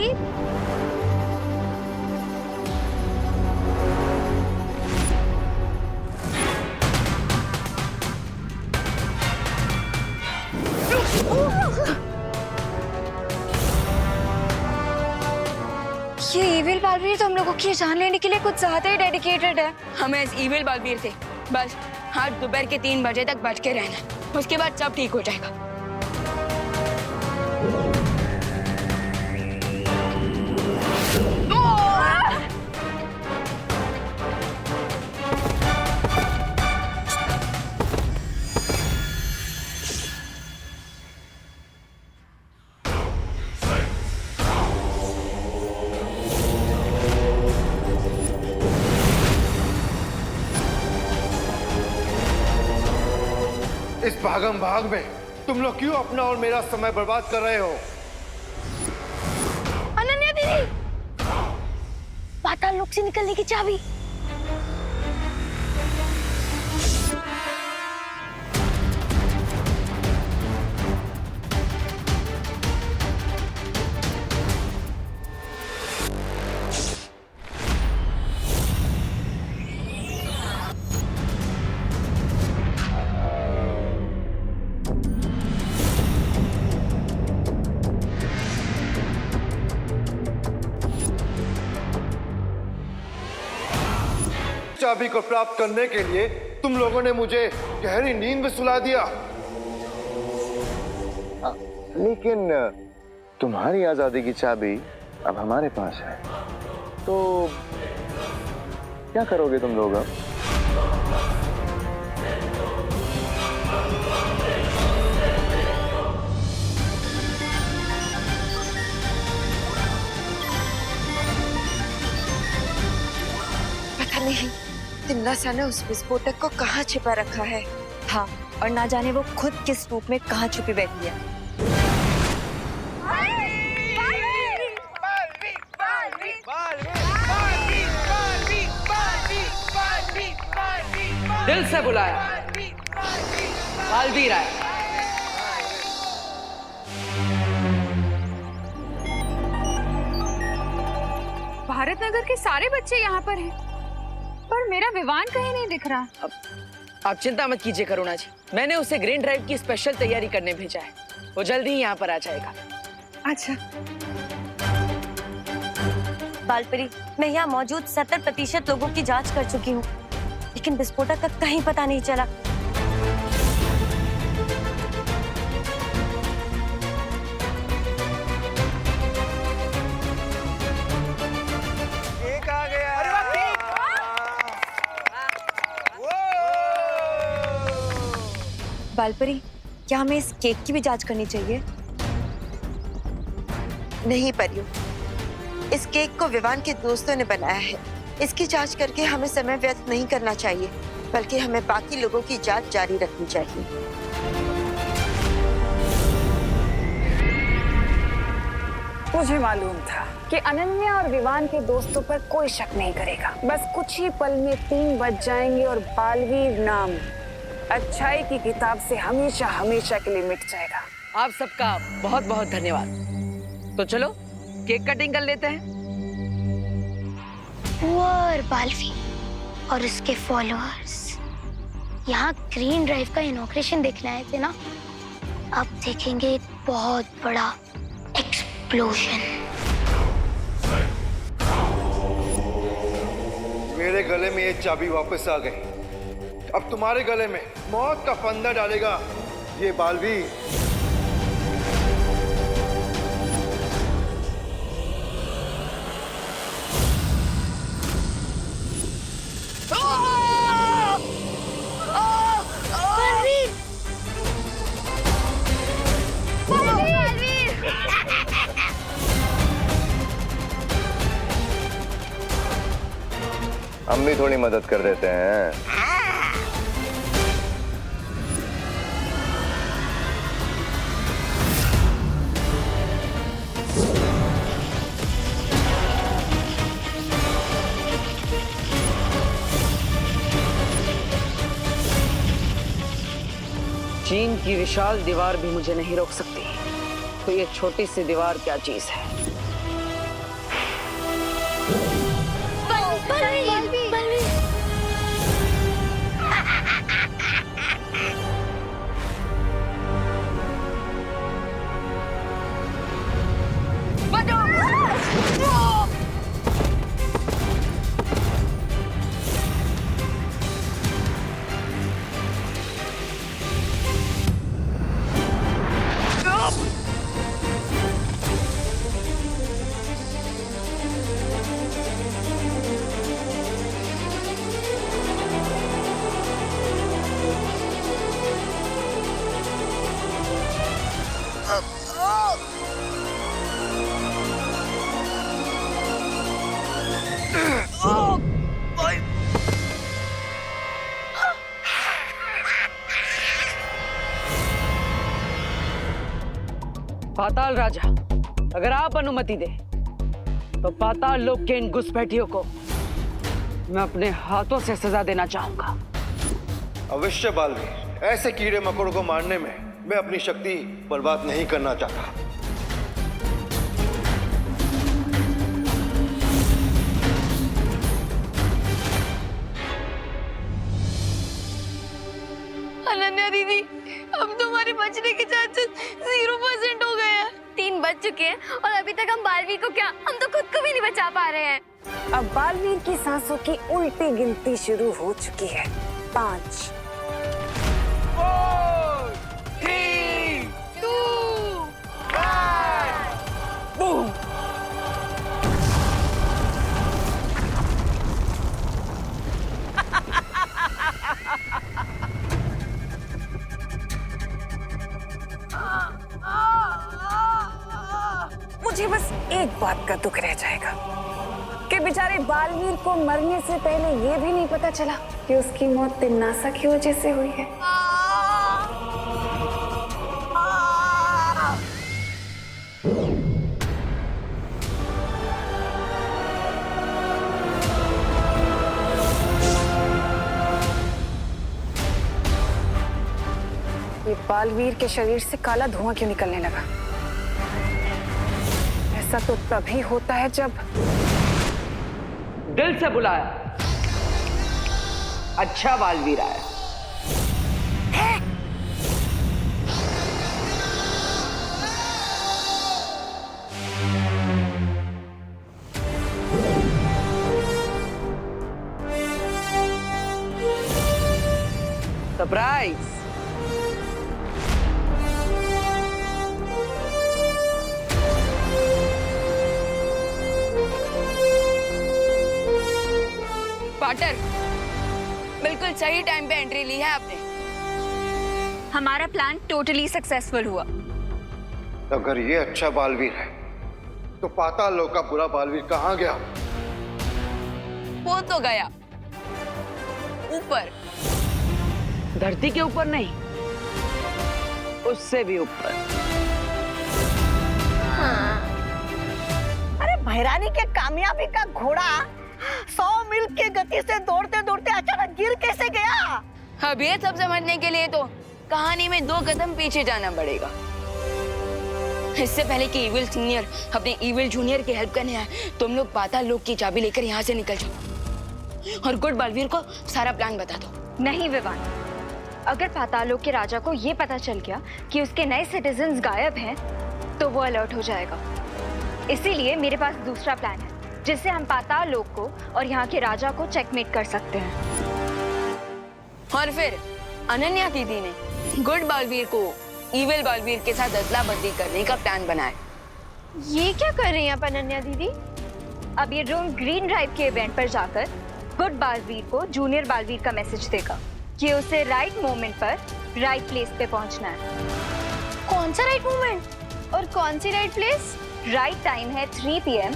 बालवीर। ये इविल बालवीर तो हम लोगों की जान लेने के लिए कुछ ज्यादा ही डेडिकेटेड है। हमें इस इविल बालवीर से बस आज दोपहर के 3 बजे तक बच के रहना, उसके बाद सब ठीक हो जाएगा। इस भागम भाग में तुम लोग क्यों अपना और मेरा समय बर्बाद कर रहे हो? अनन्या दीदी, पाताल लोक से निकलने की चाबी। चाबी को प्राप्त करने के लिए तुम लोगों ने मुझे गहरी नींद में सुला दिया। लेकिन तुम्हारी आजादी की चाबी अब हमारे पास है, तो क्या करोगे तुम लोग अब? पता नहीं तिमलासा ने उस विस्फोटक को कहाँ छिपा रखा है। हाँ, और ना जाने वो खुद किस रूप में कहाँ छुपी बैठी है। दिल से बुलाया, बालवीर आया। भारत नगर के सारे बच्चे यहाँ पर हैं, पर मेरा विवान कहीं नहीं दिख रहा। आप चिंता मत कीजिए करुणा जी, मैंने उसे ग्रीन ड्राइव की स्पेशल तैयारी करने भेजा है, वो जल्दी ही यहाँ पर आ जाएगा। अच्छा। बालपरी, मैं यहाँ मौजूद 70% लोगों की जांच कर चुकी हूँ, लेकिन विस्फोटक का कहीं पता नहीं चला। बालपरी, क्या हमें इस केक की भी जांच करनी चाहिए? नहीं परियो, इस केक को विवान के दोस्तों ने बनाया है। इसकी जांच करके हमें समय व्यर्थ नहीं करना चाहिए, बल्कि हमें बाकी लोगों की जांच जारी रखनी चाहिए। मुझे मालूम था कि अनन्या और विवान के दोस्तों पर कोई शक नहीं करेगा। बस कुछ ही पल में 3 बज जाएंगे और बालवीर नाम अच्छाई की किताब से हमेशा हमेशा के लिए मिट जाएगा। आप सबका बहुत बहुत धन्यवाद। तो चलो केक कटिंग कर लेते हैं। और बालवीर और उसके फॉलोअर्स यहाँ ग्रीन ड्राइव का इनॉग्रेशन देखने आए थे ना, अब देखेंगे एक बहुत बड़ा एक्सप्लोजन। मेरे गले में ये चाबी वापस आ गई, अब तुम्हारे गले में मौत का फंदा डालेगा ये बालवीर। हम भी थोड़ी मदद कर देते हैं। चीन की विशाल दीवार भी मुझे नहीं रोक सकती, तो ये छोटी सी दीवार क्या चीज है। पाताल राजा, अगर आप अनुमति दे तो पाताल लोक के इन घुसपैठियों को मैं अपने हाथों से सजा देना चाहूंगा। अवश्य बालवीर, ऐसे कीड़े मकोड़ों को मारने में मैं अपनी शक्ति बर्बाद नहीं करना चाहता। अनन्या दीदी, अब तुम्हारे बचने के चांसेस 0% हो गए हैं। 3 बज चुके हैं और अभी तक हम बालवीर को क्या, हम तो खुद को भी नहीं बचा पा रहे हैं। अब बालवीर की सांसों की उल्टी गिनती शुरू हो चुकी है। 5 4 3 2 1 बूम। मुझे बस एक बात का दुख रह जाएगा कि बेचारे बालवीर को मरने से पहले ये भी नहीं पता चला कि उसकी मौत तिन्नासा की वजह से हुई है। ये बालवीर के शरीर से काला धुआं क्यों निकलने लगा? ऐसा तो तभी होता है जब दिल से बुलाया, अच्छा बालवीर आया। सरप्राइज। पार्टनर, बिल्कुल सही टाइम पे एंट्री ली है आपने। हमारा प्लान टोटली सक्सेसफुल हुआ। अगर ये अच्छा बालवीर है तो पाताल लोक का बुरा बालवीर कहाँ गया? वो तो गया ऊपर। धरती के ऊपर नहीं, उससे भी ऊपर। अरे भैरानी के कामयाबी का घोड़ा 100 मील की गति से दौड़ते दौड़ते अचानक गिर कैसे गया? अब ये सब समझने के लिए तो कहानी में 2 कदम पीछे जाना पड़ेगा। इससे पहले कि इविल सीनियर अपने इविल जूनियर की हेल्प करने आए, तुम लोग पाताल लोक की चाबी लेकर यहाँ से निकल जाओ और गुड बालवीर को सारा प्लान बता दो। नहीं विवान, अगर पाताल लोक के राजा को ये पता चल गया कि उसके नए सिटीजन्स गायब हैं, तो वो अलर्ट हो जाएगा। इसीलिए मेरे पास दूसरा प्लान है जिससे हम पाताल लोक को और यहाँ के राजा को चेकमेट कर सकते हैं। और फिर अनन्या दीदी ने गुड बालवीर को इविल बालवीर के साथ अदला बदली करने का प्लान बनाया। ये क्या कर रही हैं आप अनन्या दीदी? अब ये ड्रोन ग्रीन ड्राइव के इवेंट पर जाकर गुड बालवीर को जूनियर बालवीर का मैसेज देगा कि उसे राइट मोमेंट पर राइट प्लेस पे पहुंचना है। कौन सा राइट मोमेंट और कौन सी राइट प्लेस? राइट टाइम है 3 PM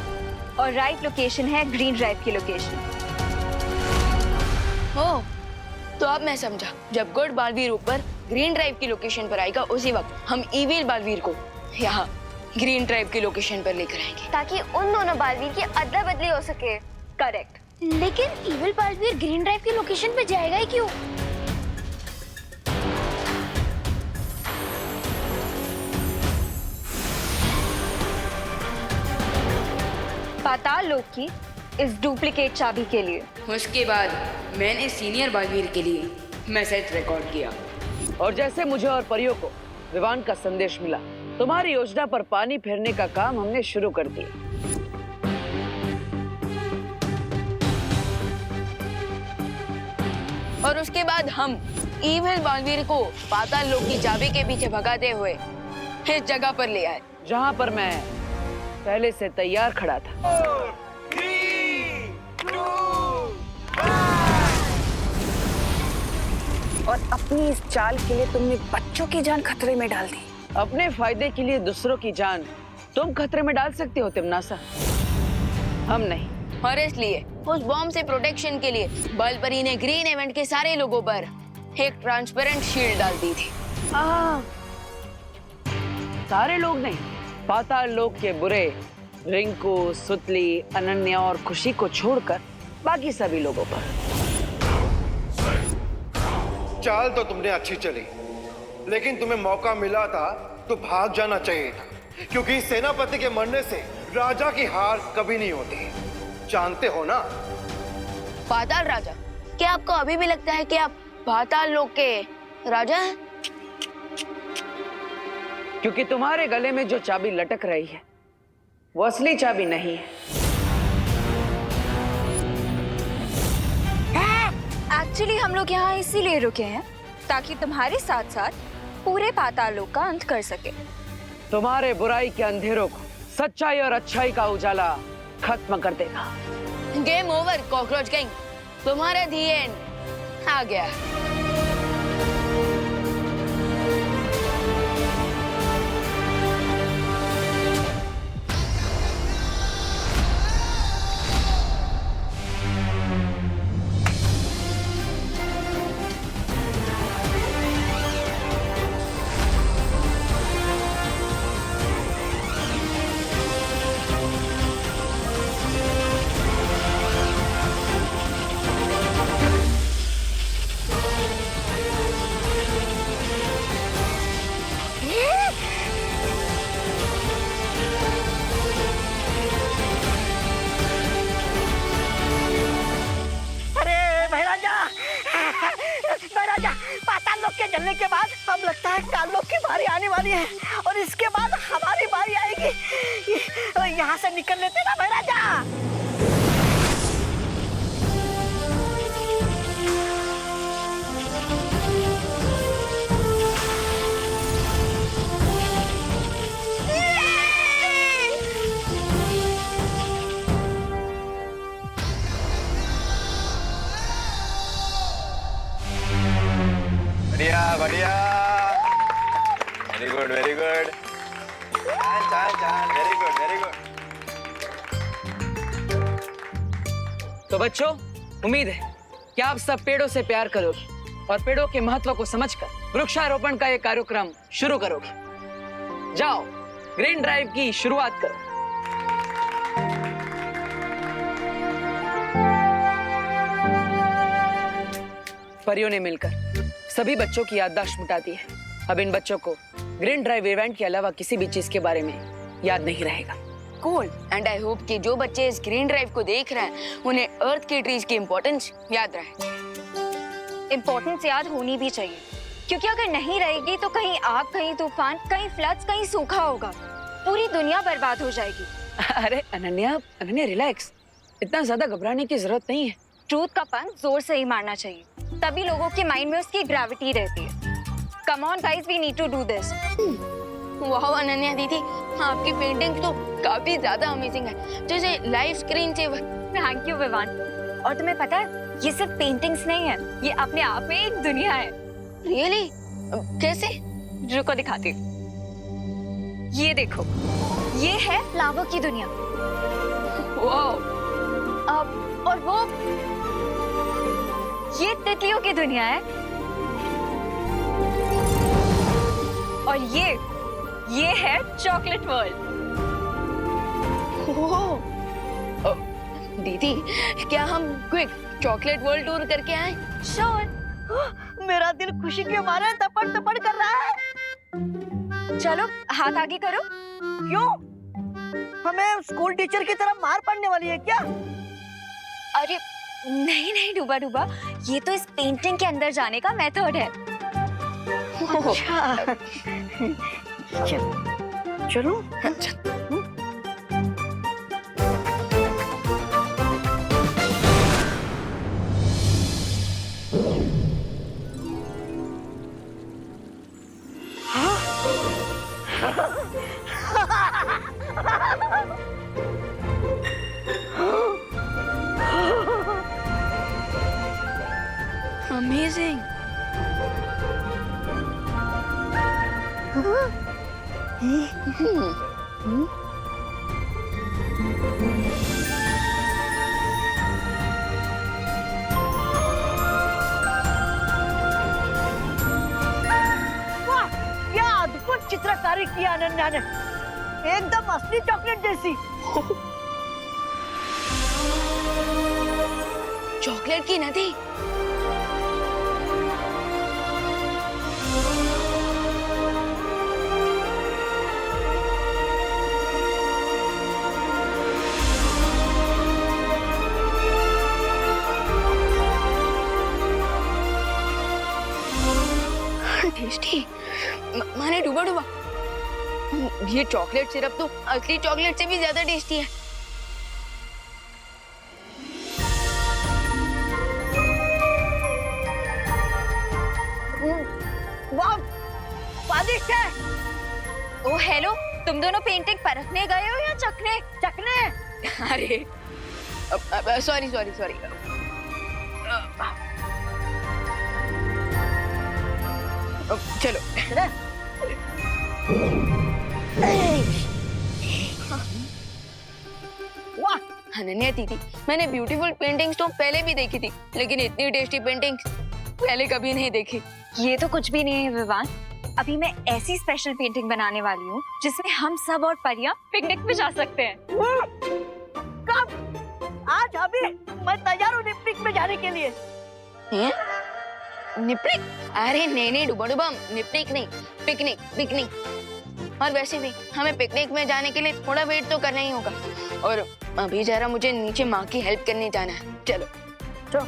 और राइट लोकेशन है ग्रीन ड्राइव की लोकेशन। ओ, तो अब मैं समझा। जब गुड बालवीर ऊपर ग्रीन ड्राइव की लोकेशन पर आएगा, उसी वक्त हम इविल बालवीर को यहाँ ग्रीन ड्राइव की लोकेशन पर लेकर आएंगे, ताकि उन दोनों बालवीर की अदला बदली हो सके। करेक्ट। लेकिन इविल बालवीर ग्रीन ड्राइव की लोकेशन पे जाएगा ही क्यों? पाताल लोक की इस डुप्लीकेट चाबी के लिए। उसके बाद मैंने सीनियर बालवीर के लिए मैसेज रिकॉर्ड किया। और जैसे मुझे और परियों को विवान का संदेश मिला, तुम्हारी योजना पर पानी फेरने का काम हमने शुरू कर दिया। और उसके बाद हम इविल बालवीर को पाताल लोक की चाबी के पीछे भगाते हुए इस जगह पर ले आए, जहां पर मैं पहले से तैयार खड़ा था। और अपनी इस चाल के लिए तुमने बच्चों की जान खतरे में डाल दी। अपने फायदे के लिए दूसरों की जान तुम खतरे में डाल सकती हो तिमनासा, हम नहीं। और इसलिए उस बॉम्ब से प्रोटेक्शन के लिए बलपरी ने ग्रीन इवेंट के सारे लोगों पर एक ट्रांसपेरेंट शील्ड डाल दी थी। सारे लोग नहीं, पाताल लोक के बुरे रिंकू, सुतली, अनन्या और खुशी को छोड़कर बाकी सभी लोगों पर। चाल तो तुमने अच्छी चली, लेकिन तुम्हें मौका मिला था तो भाग जाना चाहिए था, क्योंकि सेनापति के मरने से राजा की हार कभी नहीं होती, जानते हो ना? पाताल राजा, क्या आपको अभी भी लगता है कि आप पाताल लोक के राजा हैं? क्योंकि तुम्हारे गले में जो चाबी लटक रही है वो असली चाबी नहीं है। एक्चुअली हम लोग यहाँ इसीलिए रुके हैं ताकि तुम्हारे साथ साथ पूरे पाताल लोक का अंत कर सके। तुम्हारे बुराई के अंधेरों को सच्चाई और अच्छाई का उजाला खत्म कर देगा। गेम ओवर कॉकरोच गैंग, तुम्हारा दी एंड आ गया। पाताल लोक के जलने के बाद अब लगता है काल लोक की बारी आने वाली है, और इसके बाद हमारी बारी आएगी। यहाँ से निकल लेते ना भाई राजा। बढ़िया बढ़िया, very good very good, very good very good. तो बच्चों, उम्मीद है कि आप सब पेड़ों से प्यार करोगे और पेड़ों के महत्व को समझकर वृक्षारोपण का ये कार्यक्रम शुरू करोगे। जाओ, ग्रीन ड्राइव की शुरुआत करो। परियों ने मिलकर सभी बच्चों की याददाश्त मिटा दी है। अब इन बच्चों को ग्रीन ड्राइव इवेंट के अलावा किसी भी चीज के बारे में याद नहीं रहेगा। कूल, एंड आई होप कि जो बच्चे इस ग्रीन ड्राइव को देख रहे हैं उन्हें अर्थ की ट्रीज की इम्पोर्टेंस याद रहे। इम्पोर्टेंस याद होनी भी चाहिए, क्योंकि अगर नहीं रहेगी तो कहीं आग, कहीं तूफान, कहीं फ्लड्स, कहीं सूखा होगा, पूरी दुनिया बर्बाद हो जाएगी। अरे अनन्या रिलैक्स, इतना ज्यादा घबराने की जरूरत नहीं है। ट्रूथ का पंच जोर से ही मारना चाहिए, तभी लोगों के माइंड में उसकी ग्रेविटी रहती है। Come on guys, we need to do this. वाह अनन्या दीदी, आपकी पेंटिंग तो काफी ज्यादा अमेजिंग है, जैसे live screen saver. Thank you Vivaan. और तुम्हें पता है, ये सिर्फ पेंटिंग्स नहीं है, ये अपने आप में एक दुनिया है। रियली? कैसे? रुको दिखाती हूँ। ये देखो, ये है फ्लावर की दुनिया। वाह। और वो ये तितलियों की दुनिया है। और ये है चॉकलेट वर्ल्ड। दीदी, क्या हम क्विक चॉकलेट वर्ल्ड टूर करके आए? श्योर। मेरा दिल खुशी के मारे तपड़ तपड़ कर रहा है। चलो हाथ आगे करो। क्यों? हमें स्कूल टीचर की तरह मार पड़ने वाली है क्या? अरे नहीं नहीं डूबा डूबा, ये तो इस पेंटिंग के अंदर जाने का मेथड है। अच्छा चलो अमेजिंग। वाह, क्या अद्भुत चित्रकारी की अनन्या ने, एकदम असली चॉकलेट जैसी। चॉकलेट की नदी। टेस्टी। माने डूबा डूबा, ये चॉकलेट सिरप तो असली चॉकलेट से भी ज्यादा टेस्टी है। वाह, स्वादिष्ट है। ओ हेलो, तुम दोनों पेंटिंग परखने गए हो या चखने? चखने। अरे सॉरी सॉरी सॉरी। चलो वाह अनन्या दीदी, मैंने ब्यूटीफुल पेंटिंग्स तो पहले भी देखी थी, लेकिन इतनी टेस्टी पेंटिंग्स पहले कभी नहीं देखी। ये तो कुछ भी नहीं है विवान, अभी मैं ऐसी स्पेशल पेंटिंग बनाने वाली हूँ जिसमें हम सब और परियां पिकनिक पे जा सकते हैं। कब? आज अभी मैं तैयार हूँ पिकनिक में जाने के लिए। हैं? निपनिक? अरे नहीं नहीं डुबा डुबा, निपनिक नहीं, पिकनिक पिकनिक। और वैसे भी हमें पिकनिक में जाने के लिए थोड़ा वेट तो करना ही होगा, और अभी जरा मुझे नीचे माँ की हेल्प करने जाना है। चलो चलो।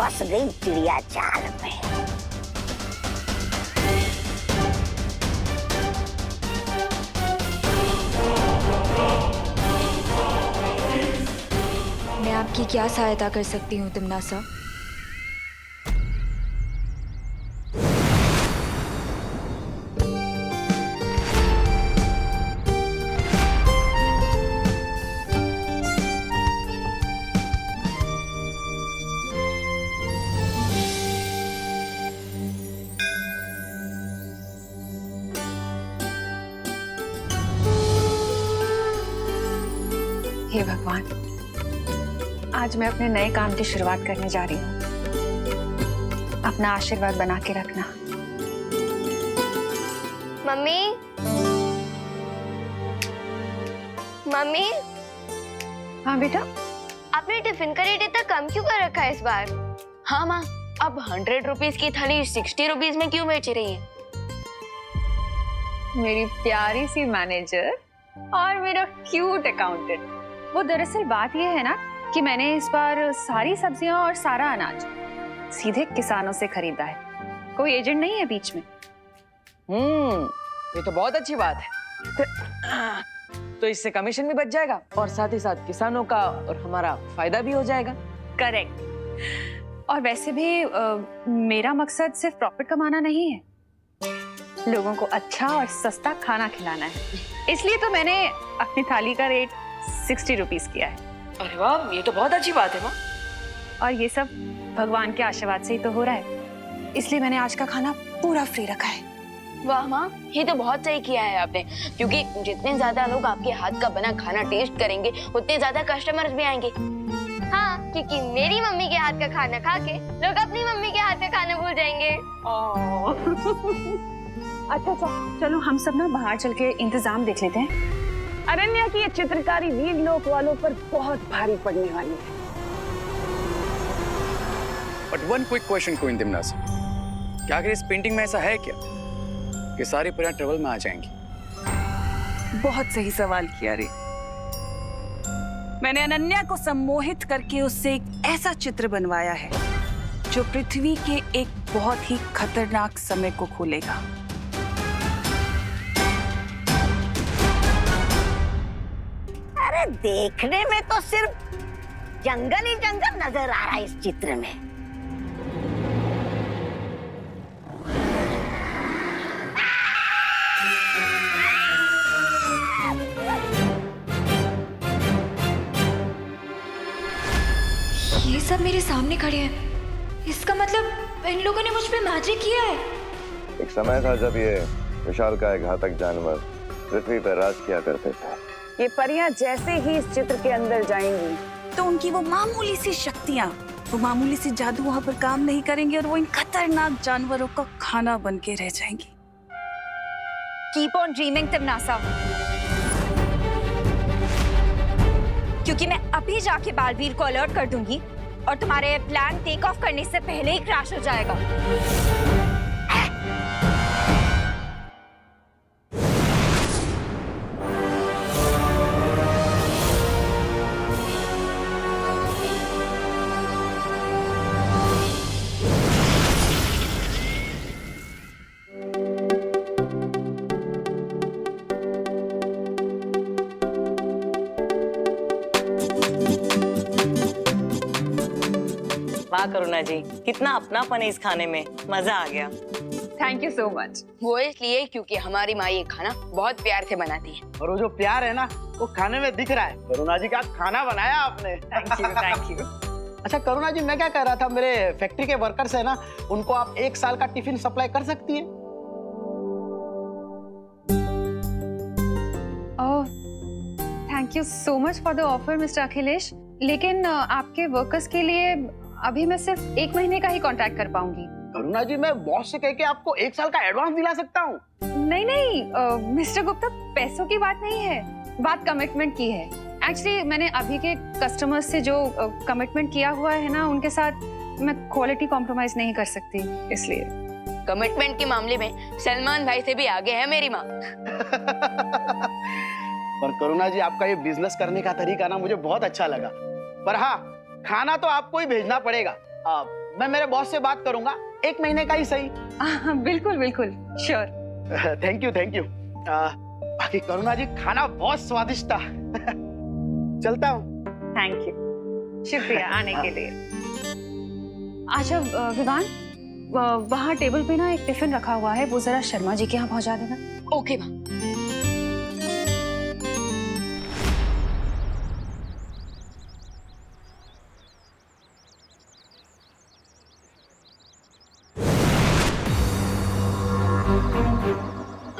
फंस गई चिड़िया जाल में। मैं आपकी क्या सहायता कर सकती हूँ तिमनासा? हे भगवान, आज मैं अपने नए काम की शुरुआत करने जा रही हूँ। अपना आशीर्वाद बना के रखना। मम्मी, मम्मी, हाँ बेटा। आपने टिफिन का रेट इतना कम क्यों कर रखा है इस बार? हाँ माँ, अब 100 रुपीज की थाली 60 रुपीज में क्यों बेच रही है? मेरी प्यारी सी मैनेजर और मेरा क्यूट अकाउंटेंट। वो दरअसल बात ये है ना कि मैंने इस बार सारी सब्जियां और सारा अनाज सीधे किसानों से खरीदा है, कोई एजेंट नहीं है बीच में। ये तो बहुत अच्छी बात है। तो इससे कमीशन भी बच जाएगा और साथ ही साथ किसानों का और हमारा फायदा भी हो जाएगा। करेक्ट। और वैसे भी मेरा मकसद सिर्फ प्रॉफिट कमाना नहीं है, लोगों को अच्छा और सस्ता खाना खिलाना है। इसलिए तो मैंने अपनी थाली का रेट 60 रुपीज किया है। अरे वाह, ये तो बहुत अच्छी बात है माँ। और ये सब भगवान के आशीर्वाद से ही तो हो रहा है, इसलिए मैंने आज का खाना पूरा फ्री रखा है। वाह माँ, ये तो बहुत सही किया है आपने, क्योंकि जितने ज्यादा लोग आपके हाथ का बना खाना टेस्ट करेंगे उतने ज्यादा कस्टमर्स भी आएंगे। हाँ, क्योंकि मेरी मम्मी के हाथ का खाना खा के लोग अपनी मम्मी के हाथ का खाना भूल जाएंगे। अच्छा चलो हम सब ना बाहर चल के इंतजाम देख लेते हैं। अनन्या की ये चित्रकारी वीर लोक वालों पर बहुत भारी पड़ने वाली है। But one quick question queen तिमनास, क्या आखिर इस पेंटिंग में ऐसा है क्या कि सारी परियां ट्रबल में आ जाएंगी? बहुत सही सवाल किया रे। मैंने अनन्या को सम्मोहित करके उससे एक ऐसा चित्र बनवाया है जो पृथ्वी के एक बहुत ही खतरनाक समय को खोलेगा। अरे देखने में तो सिर्फ जंगल ही जंगल नजर आ रहा है इस चित्र में। ये सब मेरे सामने खड़े हैं, इसका मतलब इन लोगों ने मुझ पे मैजिक किया है। एक समय था जब ये विशालकाय घातक जानवर पृथ्वी पर राज किया करते थे। ये परियां जैसे ही इस चित्र के अंदर जाएंगी तो उनकी वो मामूली सी शक्तियां, वो मामूली सी जादू वहां पर काम नहीं करेंगे और वो इन खतरनाक जानवरों का खाना बन के रह जाएंगी। कीप ऑन ड्रीमिंग तिमनासा, क्योंकि मैं अभी जाके बालवीर को अलर्ट कर दूंगी और तुम्हारे प्लान टेक ऑफ करने से पहले ही क्रैश हो जाएगा। वाह करुणा जी, कितना अपनापन है इस खाने में, मजा आ गया। Thank you so much. वो इसलिए क्योंकि हमारी माँ ये खाना बहुत प्यार से बनाती है। और वो जो प्यार है ना वो खाने में दिख रहा है। करुणा जी का खाना बनाया आपने। Thank you. अच्छा करुणा जी, मैं क्या कह रहा था, मेरे फैक्ट्री के वर्कर्स है ना, उनको आप 1 साल का टिफिन सप्लाई कर सकती हैं। Thank you so much for the offer mister Akhilesh, लेकिन आपके वर्कर्स के लिए अभी मैं सिर्फ 1 महीने का ही कॉन्ट्रैक्ट कर पाऊंगी। करुणा जी, मैं बॉस से कह के आपको 1 साल का एडवांस दिला सकता हूँ। नहीं मिस्टर गुप्ता, पैसों की बात नहीं है, बात कमिटमेंट की है। एक्चुअली मैंने अभी के कस्टमर्स से जो कमिटमेंट किया हुआ है ना, उनके साथ मैं क्वालिटी कॉम्प्रोमाइज नहीं कर सकती, इसलिए। कमिटमेंट के मामले में सलमान भाई से भी आगे है मेरी माँ। पर करुणा जी, आपका ये बिजनेस करने का तरीका ना मुझे बहुत अच्छा लगा। पर हाँ, खाना तो आपको ही भेजना पड़ेगा। मैं मेरे बॉस से बात करूंगा, 1 महीने का ही सही। बिल्कुल बिल्कुल, श्योर। Thank you. बाकी करुणा जी, खाना बहुत स्वादिष्ट था। चलता हूँ। थैंक यू, शुक्रिया आने के लिए। अच्छा विवान, वहाँ टेबल पे ना एक टिफिन रखा हुआ है, वो जरा शर्मा जी के यहाँ पहुँचा देना। ओके माँ।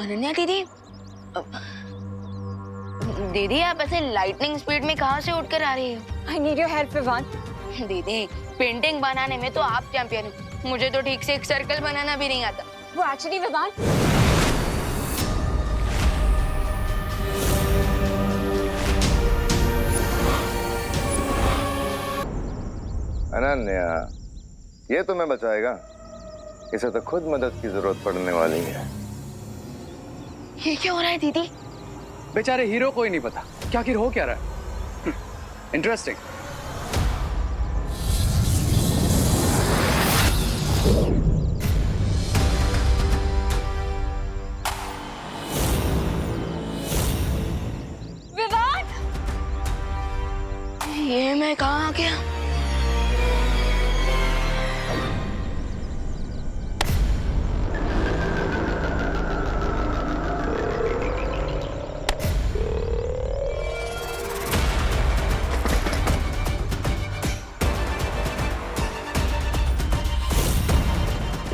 अनन्या दीदी, दीदी आप ऐसे लाइटनिंग स्पीड में कहाँ से उठकर आ रही हो? I need your help Vivaan. दीदी, पेंटिंग बनाने में तो आप चैंपियन हो, मुझे तो ठीक से एक सर्कल बनाना भी नहीं आता। वो एक्चुअली विवान, अनन्या, ये तुम्हें बचाएगा? इसे तो खुद मदद की जरूरत पड़ने वाली है। ये क्या हो रहा है दीदी? बेचारे हीरो को ही नहीं पता क्या आखिर हो क्या रहा है। इंटरेस्टिंग। विवान, ये मैं कहाँ आ गया?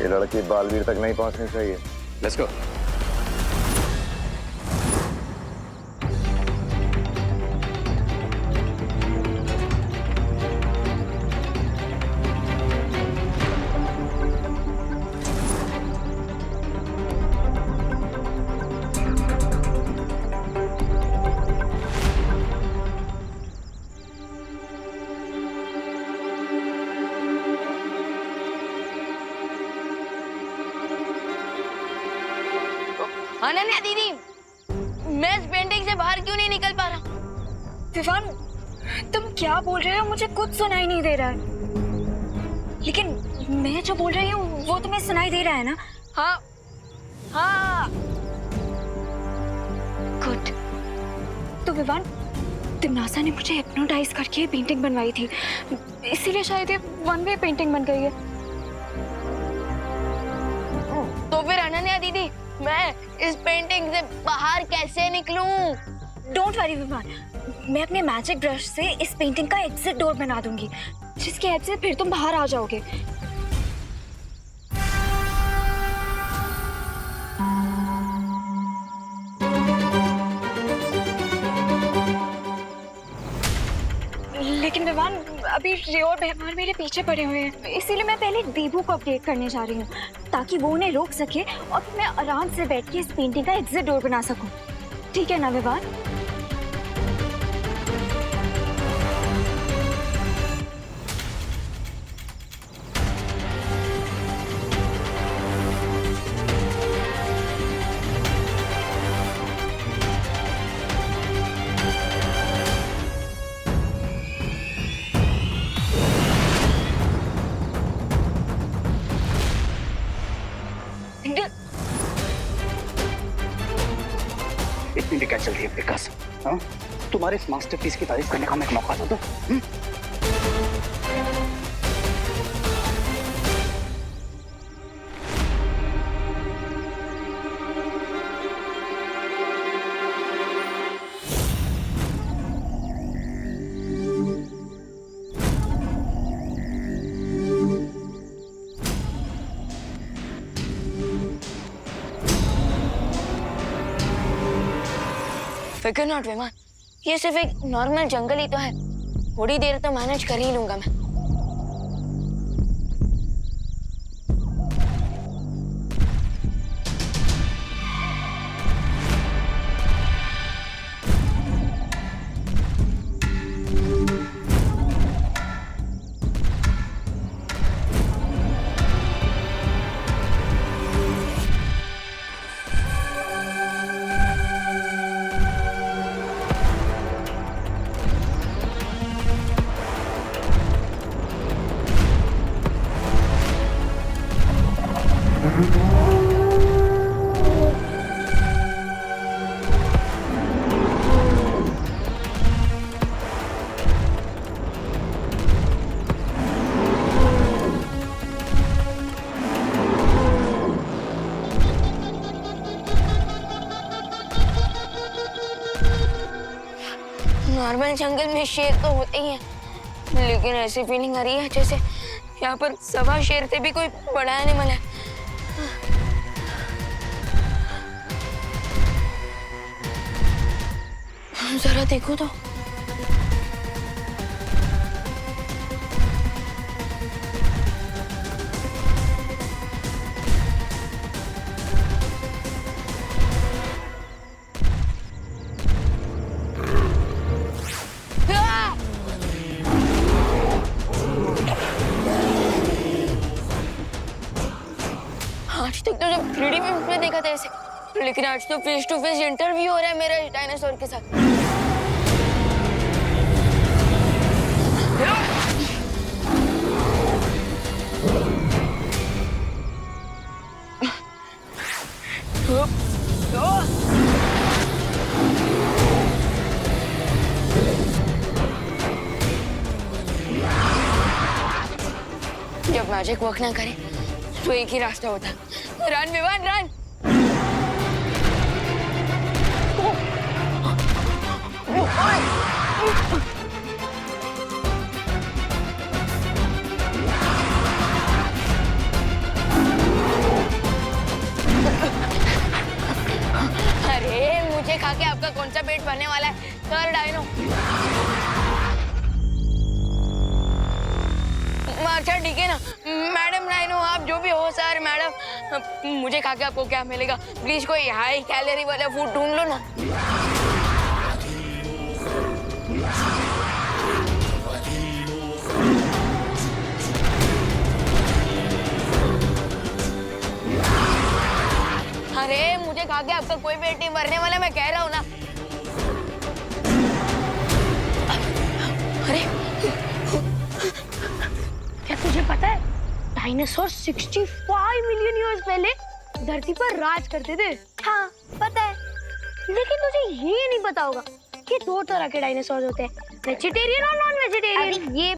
ये लड़की बालवीर तक नहीं पहुंचनी चाहिए। Let's go. अनन्या दीदी, मैं इस पेंटिंग से बाहर क्यों नहीं निकल पा रहा? विवान, तुम क्या बोल रहे हो? मुझे कुछ सुनाई नहीं दे रहा है। लेकिन मैं जो बोल रही हूँ वो तुम्हें सुनाई दे रहा है ना? हाँ हाँ। गुड। तो विवान, तिमनासा ने मुझे हिप्नोटाइज करके पेंटिंग बनवाई थी, इसीलिए शायद ये वन वे पेंटिंग बन गई है। तो फिर अनन्या दीदी, मैं इस पेंटिंग से बाहर कैसे निकलूं? डोंट वरी विवान, मैं अपने मैजिक ब्रश से इस पेंटिंग का एग्जिट डोर बना दूंगी, जिसकी हेल्प से फिर तुम बाहर आ जाओगे। लेकिन विवान, अभी रे और बेहमार मेरे पीछे पड़े हुए हैं, इसीलिए मैं पहले दीबू को अपडेट करने जा रही हूँ, ताकि वो उन्हें रोक सके और मैं आराम से बैठ के इस पेंटिंग का एग्जिट डोर बना सकूं। ठीक है ना विवान? इतनी भी कैंसिल थी विकास? हाँ, तुम्हारे इस मास्टरपीस की तारीफ करने का मैं एक मौका था तो फिकर नॉट विमान, ये सिर्फ एक नॉर्मल जंगल ही तो है, थोड़ी देर तो मैनेज कर ही लूंगा मैं। नॉर्मल जंगल में शेर तो होते ही हैं, लेकिन ऐसी फीलिंग आ रही है जैसे यहाँ पर सवा शेर से भी कोई बड़ा एनिमल है। जरा देखो तो। आज तक तो जब 3D में देखा था इसे, लेकिन आज तो फेस टू फेस इंटरव्यू हो रहा है मेरा डायनासोर के साथ। जब मैजिक वर्क ना करे तो एक ही रास्ता होता, रन विवान रन। अरे मुझे खा के आपका कौन सा पेट भरने वाला है सर डायनो? अच्छा ठीक है ना मैडम डायनो, आप जो भी हो सर मैडम, मुझे खा के आपको क्या मिलेगा? प्लीज कोई हाई कैलोरी वाला फूड ढूंढ लो ना। अरे मुझे खा के आपका कोई पेट नहीं भरने वाला, मैं कह रहा हूँ ना। अरे क्या तुझे पता है डायनासोर 65 मिलियन ईयर्स पहले धरती पर राज करते थे? हाँ पता है, लेकिन तुझे ये नहीं पता होगा कि 2 तरह के डायनासोर होते हैं, वेजिटेरियन और नॉन वेजिटेरियन। ये